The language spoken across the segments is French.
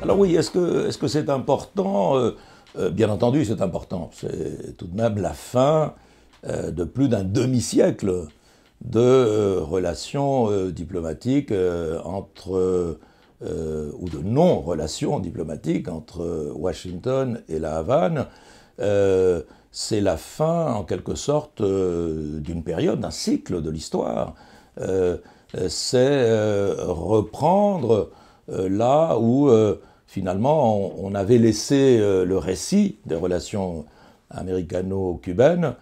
Alors oui, est-ce que c'est important? Bien entendu, c'est important. C'est tout de même la fin de plus d'un demi-siècle de relations diplomatiques ou de non-relations diplomatiques entre Washington et la Havane. C'est la fin, en quelque sorte, d'une période, d'un cycle de l'histoire. C'est reprendre là où finalement on avait laissé le récit des relations américano-cubaines,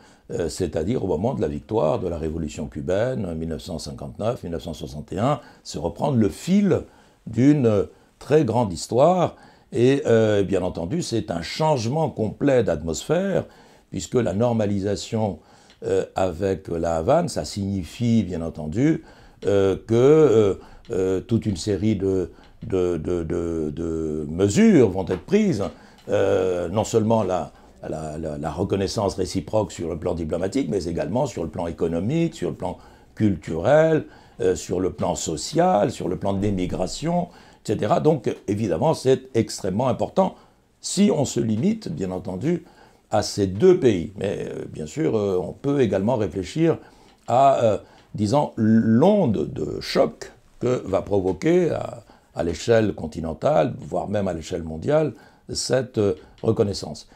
c'est-à-dire au moment de la victoire de la révolution cubaine, 1959-1961, c'est reprendre le fil d'une très grande histoire. Et bien entendu, c'est un changement complet d'atmosphère, puisque la normalisation avec la Havane, ça signifie bien entendu que toute une série de mesures vont être prises, non seulement la reconnaissance réciproque sur le plan diplomatique, mais également sur le plan économique, sur le plan culturel, sur le plan social, sur le plan de l'immigration, etc. Donc évidemment, c'est extrêmement important si on se limite, bien entendu, à ces deux pays. Mais bien sûr, on peut également réfléchir à, disons, l'onde de choc que va provoquer à l'échelle continentale, voire même à l'échelle mondiale, cette reconnaissance.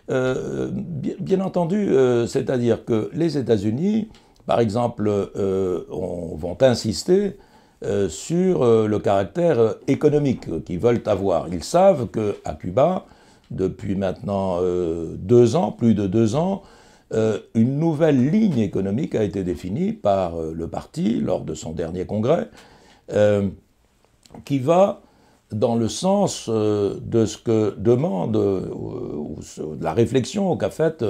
Bien entendu, c'est-à-dire que les États-Unis, par exemple, vont insister sur le caractère économique qu'ils veulent avoir. Ils savent qu'à Cuba, depuis maintenant 2 ans, plus de 2 ans, une nouvelle ligne économique a été définie par le parti lors de son dernier congrès, qui va dans le sens de ce que demande, ou de la réflexion qu'a faite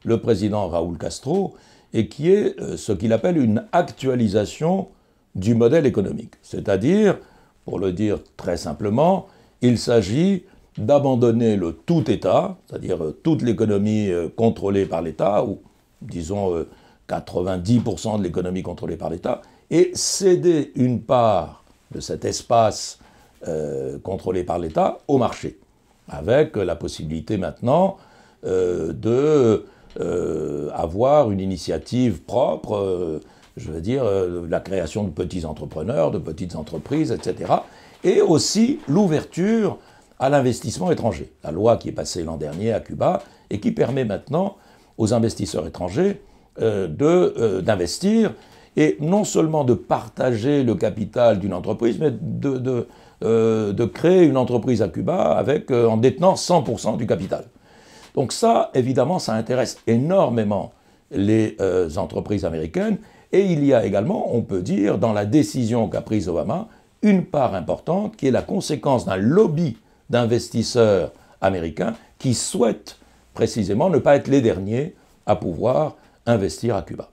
le président Raúl Castro, et qui est ce qu'il appelle une actualisation du modèle économique. C'est-à-dire, pour le dire très simplement, il s'agit d'abandonner le tout État, c'est-à-dire toute l'économie contrôlée par l'État, ou disons 90% de l'économie contrôlée par l'État, et céder une part de cet espace contrôlé par l'État au marché, avec la possibilité maintenant d'avoir une initiative propre, je veux dire la création de petits entrepreneurs, de petites entreprises, etc. Et aussi l'ouverture à l'investissement étranger. La loi qui est passée l'an dernier à Cuba et qui permet maintenant aux investisseurs étrangers d'investir et non seulement de partager le capital d'une entreprise, mais de créer une entreprise à Cuba en détenant 100% du capital. Donc ça, évidemment, ça intéresse énormément les entreprises américaines. Et il y a également, on peut dire, dans la décision qu'a prise Obama, une part importante qui est la conséquence d'un lobby d'investisseurs américains qui souhaitent précisément ne pas être les derniers à pouvoir investir à Cuba.